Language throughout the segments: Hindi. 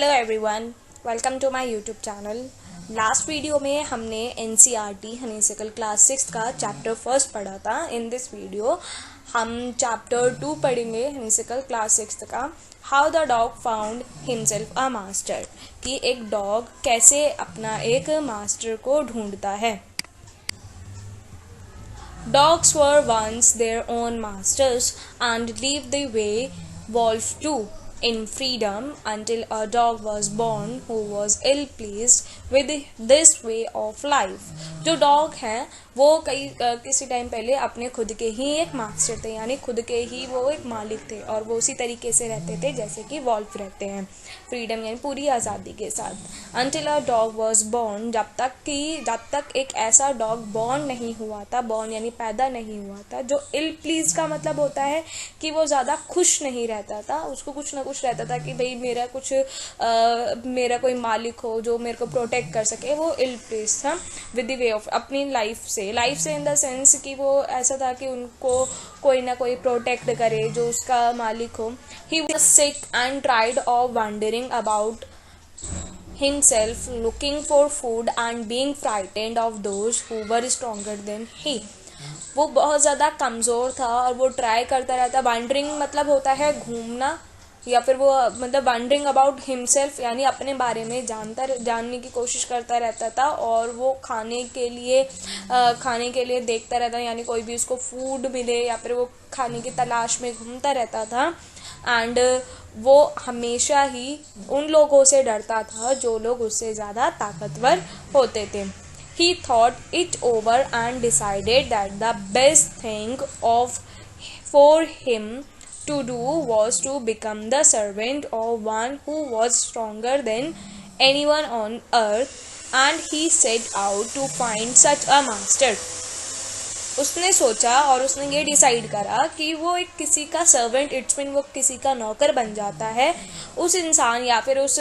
Hello everyone, welcome to my YouTube channel. Last video में हमने एनसीईआरटी हनीसिकल क्लास 6 का चैप्टर फर्स्ट पढ़ा था। इन दिस वीडियो हम चैप्टर 2 पढ़ेंगे हनीसिकल क्लास 6 का, how the dog found himself a master, कि एक डॉग कैसे अपना एक मास्टर को ढूंढता है। Dogs were once their own masters and lived the way wolves do, in freedom, until a dog was born who was ill pleased with this way of life. जो डॉग हैं वो किसी टाइम पहले अपने खुद के ही एक मास्टर थे, यानी खुद के ही वो एक मालिक थे और वो उसी तरीके से रहते थे जैसे कि वॉल्फ रहते हैं, फ्रीडम यानी पूरी आज़ादी के साथ। Until a dog was born, जब तक एक ऐसा डॉग बॉर्न नहीं हुआ था, बॉर्न यानी पैदा नहीं हुआ था, जो इल प्लीज का मतलब होता है कि वो ज़्यादा खुश नहीं रहता था, उसको कुछ ना कुछ रहता था कि भाई मेरा कोई मालिक हो जो मेरे को प्रोटेक्ट कर सके। वो इल प्लीज था विद द वे ऑफ अपनी लाइफ से इन द सेंस कि वो ऐसा था कि उनको कोई ना कोई प्रोटेक्ट करे जो उसका मालिक हो। He was sick and tried of wondering about himself, looking for food and being frightened of those who were stronger than he. वो बहुत ज़्यादा कमज़ोर था और वो ट्राई करता रहता। वंडरिंग मतलब होता है घूमना, या फिर वो मतलब वंडरिंग अबाउट हिमसेल्फ यानी अपने बारे में जानने की कोशिश करता रहता था, और वो खाने के लिए देखता रहता, यानी कोई भी उसको फूड मिले या फिर वो खाने की तलाश में घूमता रहता था। एंड वो हमेशा ही उन लोगों से डरता था जो लोग उससे ज़्यादा ताकतवर होते थे। He thought it over and decided that the best thing for him to do was to become the servant of one who was stronger than anyone on earth, and he set out to find such a master. उसने सोचा और उसने ये डिसाइड करा कि वो एक किसी का सर्वेंट, इट्स मीन वो किसी का नौकर बन जाता है, उस इंसान या फिर उस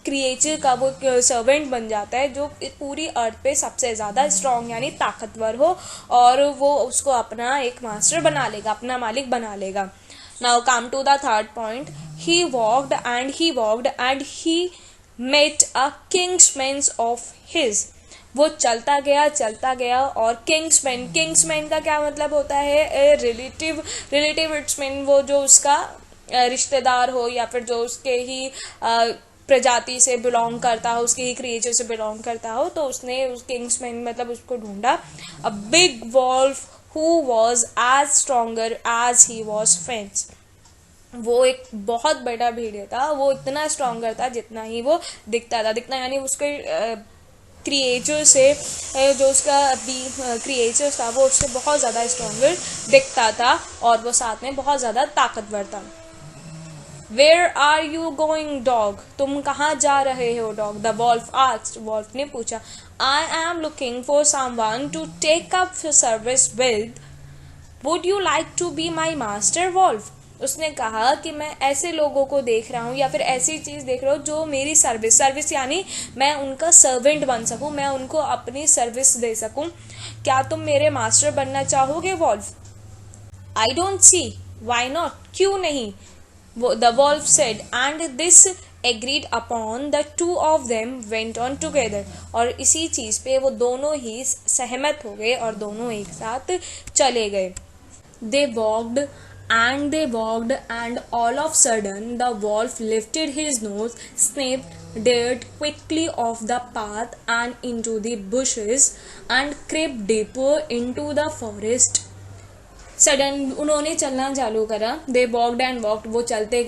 क्रिएचर का वो सर्वेंट बन जाता है जो पूरी अर्थ पे सबसे ज़्यादा स्ट्रॉन्ग यानी ताकतवर हो, और वो उसको अपना एक मास्टर बना लेगा, अपना मालिक बना लेगा। Now come to the third point. He walked and he met a kinsman of his. वो चलता गया और किंग्समैन का क्या मतलब होता है? रिलेटिव इट्स मीन वो जो उसका रिश्तेदार हो या फिर जो उसके ही प्रजाति से बिलोंग करता हो, उसके ही क्रिएचर से बिलोंग करता हो, तो उसने उस किंग्समैन मतलब उसको ढूंढा। A big wolf who was as stronger as he was fierce. वो एक बहुत बड़ा भेड़िया था, वो इतना स्ट्रॉन्गर था जितना ही वो दिखता यानी उसके क्रिएचर से जो उसका क्रिएचर था वो उससे बहुत ज़्यादा स्ट्रॉन्गर दिखता था और वो साथ में बहुत ज़्यादा ताकतवर था। Where are you going dog, तुम कहाँ जा रहे हो dog? The wolf asked, wolf ने पूछा। I am looking for someone to take up service with, would you like to be my master wolf? उसने कहा कि मैं ऐसे लोगों को देख रहा हूँ या फिर ऐसी चीज़ देख रहा हूँ जो मेरी सर्विस यानी मैं उनका सर्वेंट बन सकूँ, मैं उनको अपनी सर्विस दे सकूँ। क्या तुम मेरे मास्टर बनना चाहोगे wolf? I don't see why not, क्यों नहीं? The wolf said and this agreed upon the two of them went on together. और इसी चीज़ पे वो दोनों ही सहमत हो गए और दोनों एक साथ चले गए। दे walked and all of sudden the wolf lifted his nose, sniffed dirt quickly off the path and into the bushes and crept deeper into the forest. Sudden उन्होंने चलना चालू करा। दे वॉक्ड एंड वॉक्ड, वो चलते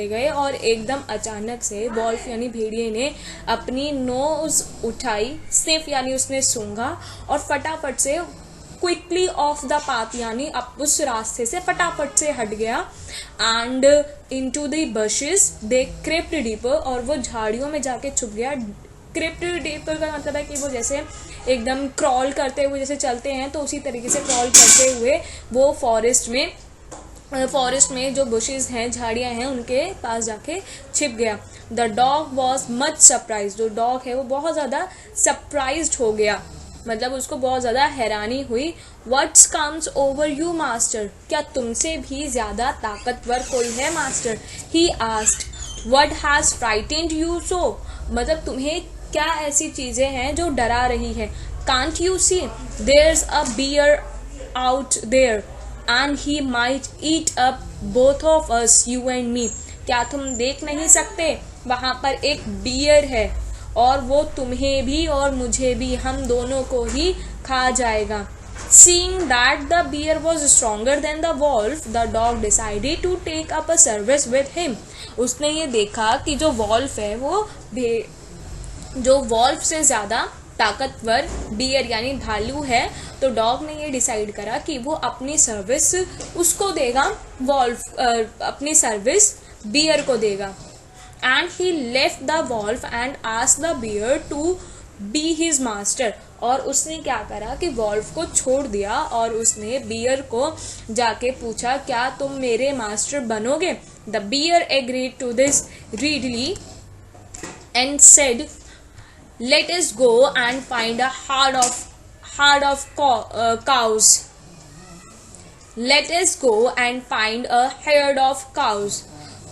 गए और एकदम अचानक से वॉल्फ यानी भेड़िए ने अपनी नोज उठाई, स्निफ यानी उसने सूंघा, और फटाफट से क्विकली ऑफ द पाथ यानी अब उस रास्ते से फटाफट से हट गया। And into the buses they crypt deeper, और वो झाड़ियों में जाके छुप गया। क्रिप्ट डीपर का मतलब है कि वो जैसे एकदम क्रॉल करते हुए जैसे चलते हैं, तो उसी तरीके से क्रॉल करते हुए वो फॉरेस्ट में जो बुशेस हैं, झाड़ियाँ हैं, उनके पास जाके छिप गया। The dog was much surprise, जो डॉग है वो बहुत ज़्यादा सरप्राइज्ड हो गया, मतलब उसको बहुत ज़्यादा हैरानी हुई। What's comes over you master, क्या तुमसे भी ज़्यादा ताकतवर कोई है master? He asked, What has frightened you so? मतलब तुम्हें क्या ऐसी चीजें हैं जो डरा रही है? Can't you see? There's a bear out there and he might eat up both of us, you and me. क्या तुम देख नहीं सकते? वहां पर एक बियर है और वो तुम्हें भी और मुझे भी, हम दोनों को ही खा जाएगा. Seeing that the bear was stronger than the wolf, the dog decided to take up a service with him. उसने ये देखा कि जो वॉल्फ है वो जो वॉल्फ से ज़्यादा ताकतवर बियर यानी भालू है, तो डॉग ने ये डिसाइड करा कि वो अपनी सर्विस उसको देगा, अपनी सर्विस बियर को देगा. And he left the wolf and asked the bear to be his master. और उसने क्या करा कि वॉल्फ को छोड़ दिया और उसने बियर को जाके पूछा, क्या तुम मेरे मास्टर बनोगे? The bear agreed to this readily and said, let us go and find a herd of cows. Let us go and find a herd of cows.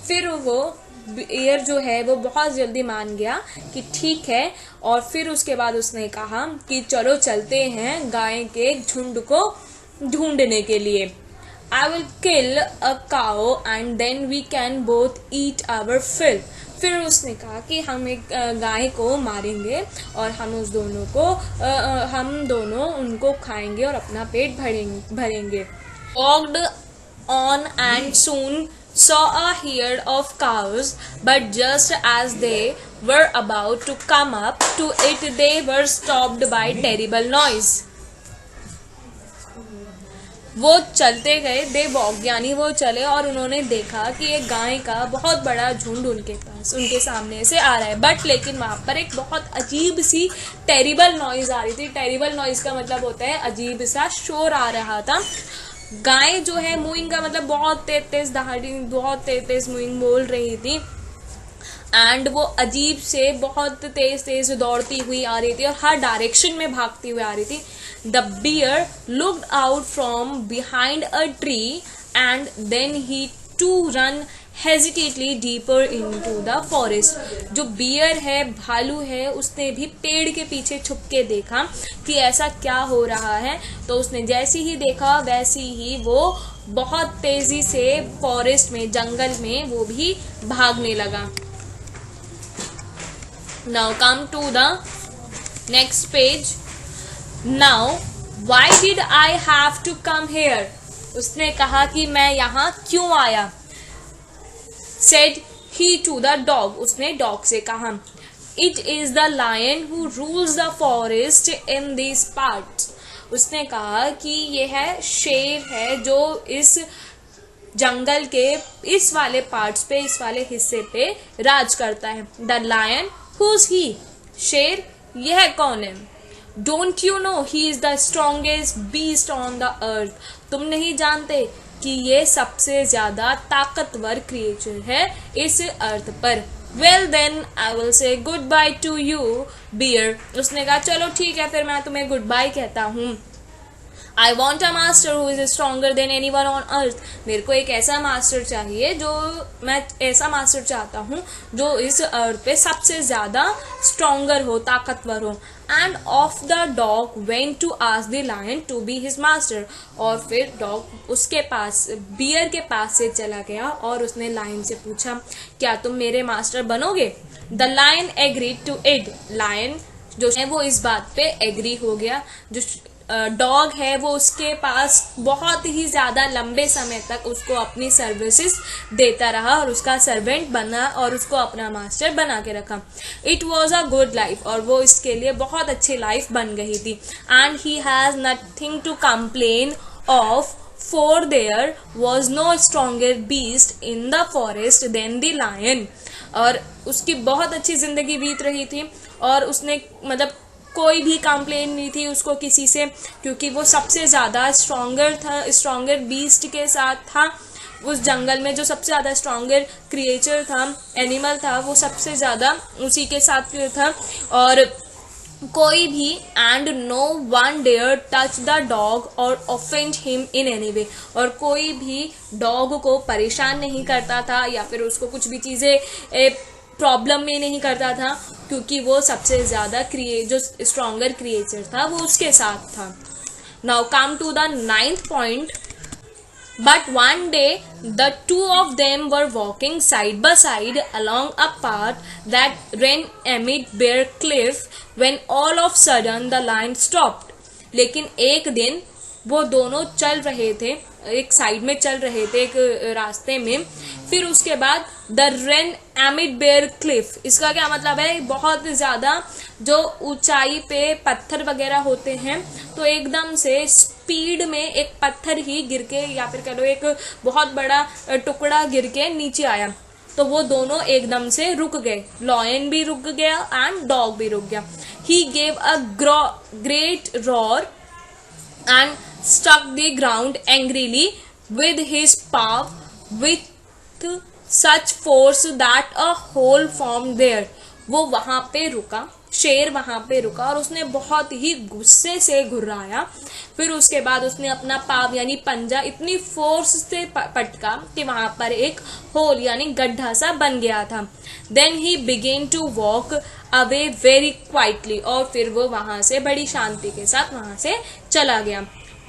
फिर वो बियर जो है वो बहुत जल्दी मान गया कि ठीक है, और फिर उसके बाद उसने कहा कि चलो चलते हैं गाय के झुंड को ढूंढने के लिए. I will kill a cow and then we can both eat our fill. फिर उसने कहा कि हम एक गाय को मारेंगे और हम दोनों उनको खाएंगे और अपना पेट भरेंगे. Walked on and soon saw a herd of cows, but just as they were about to come up to it, they were stopped by terrible noise. वो चलते गए, दे वॉक यानी वो चले, और उन्होंने देखा कि एक गाय का बहुत बड़ा झुंड उनके सामने से आ रहा है. बट लेकिन वहां पर एक बहुत अजीब सी टेरिबल नॉइज आ रही थी. टेरिबल नॉइज का मतलब होता है अजीब सा शोर आ रहा था. गाय जो है मूइंग का मतलब बहुत तेज दहाड़ी, बहुत तेज मूइंग बोल रही थी. एंड वो अजीब से बहुत तेज दौड़ती हुई आ रही थी और हर डायरेक्शन में भागती हुई आ रही थी. The bear looked out from behind a tree and then he to run hesitantly deeper into the forest. जो बियर है, भालू है, उसने भी पेड़ के पीछे छुप के देखा कि ऐसा क्या हो रहा है. तो उसने जैसे ही देखा वैसे ही वो बहुत तेजी से फॉरेस्ट में, जंगल में वो भी भागने लगा. Now come to the next page. Now why did I have to come here? उसने कहा कि मैं यहाँ क्यों आया. Said he to the dog. उसने डॉग से कहा. It is the lion who rules the forest in these parts. उसने कहा कि ये है शेर है जो इस जंगल के इस वाले पार्ट्स पे, इस वाले हिस्से पे राज करता है. The lion, who's he? शेर, यह कौन है? Don't you know he is the strongest beast on the earth? तुम नहीं जानते कि ये सबसे ज्यादा ताकतवर क्रिएचर है इस अर्थ पर. Well then I will say goodbye to you, bear. उसने कहा चलो ठीक है, फिर मैं तुम्हें गुड बाय कहता हूँ. I want a master who is stronger than anyone on earth. मेरे को एक ऐसा मास्टर चाहिए, मैं ऐसा मास्टर चाहता हूँ जो इस अर्थ पे सबसे ज्यादा स्ट्रॉन्गर हो, ताकतवर हो. And off the dog went to ask the lion to be his master. और फिर डॉग उसके पास, बियर के पास से चला गया और उसने लायन से पूछा, क्या तुम मेरे मास्टर बनोगे? The lion agreed to it. Lion जो है वो इस बात पे एग्री हो गया. जो डॉग है वो उसके पास बहुत ही ज्यादा लंबे समय तक उसको अपनी सर्विसेज देता रहा और उसका सर्वेंट बना और उसको अपना मास्टर बना के रखा. It was a good life. और वो इसके लिए बहुत अच्छी लाइफ बन गई थी. And he has nothing to complain of, for there was no stronger beast in the forest than the lion. और उसकी बहुत अच्छी जिंदगी बीत रही थी और उसने मतलब कोई भी कंप्लेन नहीं थी उसको किसी से, क्योंकि वो सबसे ज़्यादा स्ट्रॉन्गर बीस्ट के साथ था. उस जंगल में जो सबसे ज़्यादा स्ट्रॉन्गर क्रिएचर था, एनिमल था, वो सबसे ज़्यादा उसी के साथ था. और कोई भी and no one dare touch the dog और offend him in any way, और कोई भी डॉग को परेशान नहीं करता था या फिर उसको कुछ भी चीज़ें प्रॉब्लम में नहीं करता था, क्योंकि वो सबसे ज़्यादा जो स्ट्रॉन्गर क्रिएचर था वो उसके साथ था. Now come to the 9th point. But one day, the two of them were walking side by side along a path that ran amid bare cliff when all of sudden the lion stopped. लेकिन एक दिन वो दोनों चल रहे थे, एक साइड में चल रहे थे एक रास्ते में. फिर उसके बाद the rain amid bare cliff, इसका क्या मतलब है, बहुत ज्यादा जो ऊंचाई पे पत्थर वगैरह होते हैं, तो एकदम से स्पीड में एक पत्थर ही गिर के या फिर कह लो एक बहुत बड़ा टुकड़ा गिर के नीचे आया, तो वो दोनों एकदम से रुक गए. लॉयन भी रुक गया एंड डॉग भी रुक गया. He gave a great roar and struck the ground angrily with his paw with such force that a hole formed there. वो वहां पे रुका, शेर वहां पे रुका और उसने बहुत ही गुस्से से घुर्राया. फिर उसके बाद उसने अपना पाव यानी पंजा इतनी फोर्स से पटका कि वहां पर एक होल यानी गड्ढा सा बन गया था. Then he began to walk away very quietly, और फिर वो वहां से बड़ी शांति के साथ वहां से चला गया.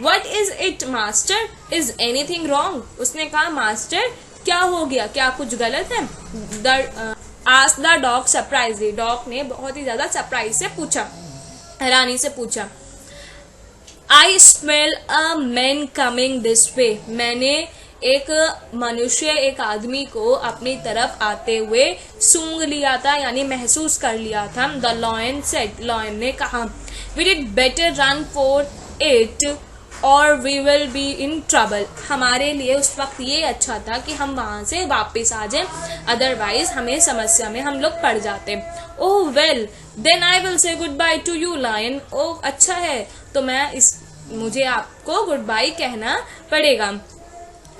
What is it master, is anything wrong, उसने कहा मास्टर क्या हो गया, क्या कुछ गलत है. आस्क द डॉग सरप्राइजली, डॉग ने बहुत ही ज्यादा सरप्राइज से पूछा, हैरानी से पूछा. I smell a man coming this way, मैंने एक मनुष्य एक आदमी को अपनी तरफ आते हुए सूंघ लिया था यानी महसूस कर लिया था. द लॉयन सेड, लॉयन ने कहा. We did better run for it और we will be in trouble, हमारे लिए उस वक्त ये अच्छा था कि हम वहां से वापस आ जाएं, अदरवाइज हमें समस्या में हम लोग पड़ जाते. Oh well then I will say goodbye to you lion, oh अच्छा है तो मुझे आपको गुड बाय कहना पड़ेगा.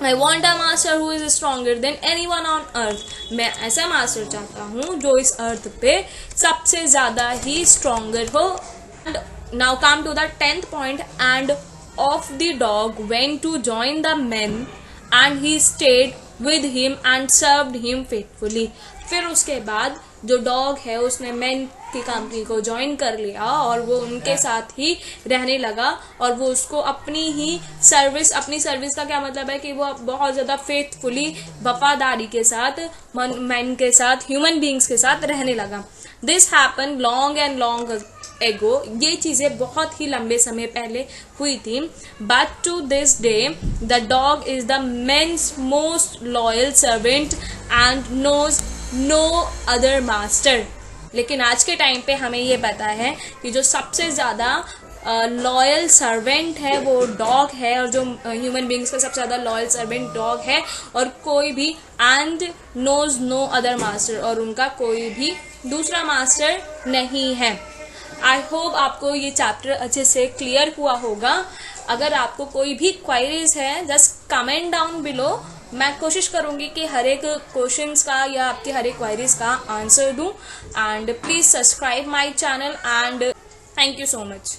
I want a master who is stronger than anyone on earth. मैं ऐसा मास्टर चाहता हूँ जो इस अर्थ पे सबसे ज्यादा ही स्ट्रॉन्गर हो. Now come to the 10th point. And off the dog went to join the men and he stayed with him and served him faithfully. फिर उसके बाद जो डॉग है उसने मैन की कंपनी को ज्वाइन कर लिया और वो उनके साथ ही रहने लगा और वो उसको अपनी सर्विस का क्या मतलब है कि वो बहुत ज्यादा फेथफुली वफादारी के साथ मैन के साथ ह्यूमन बींग्स के साथ रहने लगा. This happen long and long ago, ये चीजें बहुत ही लंबे समय पहले हुई थी. But to this day the dog is the man's most loyal servant and knows no other master. लेकिन आज के टाइम पे हमें ये पता है कि जो सबसे ज्यादा लॉयल सर्वेंट है वो डॉग है, और जो ह्यूमन बींग्स का सबसे ज्यादा लॉयल सर्वेंट डॉग है, और कोई भी and knows no other master, और उनका कोई भी दूसरा मास्टर नहीं है. आई होप आपको ये चैप्टर अच्छे से क्लियर हुआ होगा. अगर आपको कोई भी क्वायरीज है जस्ट कमेंट डाउन बिलो, मैं कोशिश करूंगी कि हर एक क्वेश्चंस का या आपकी हर एक क्वायरीज का आंसर दूं. And please subscribe my channel and thank you so much.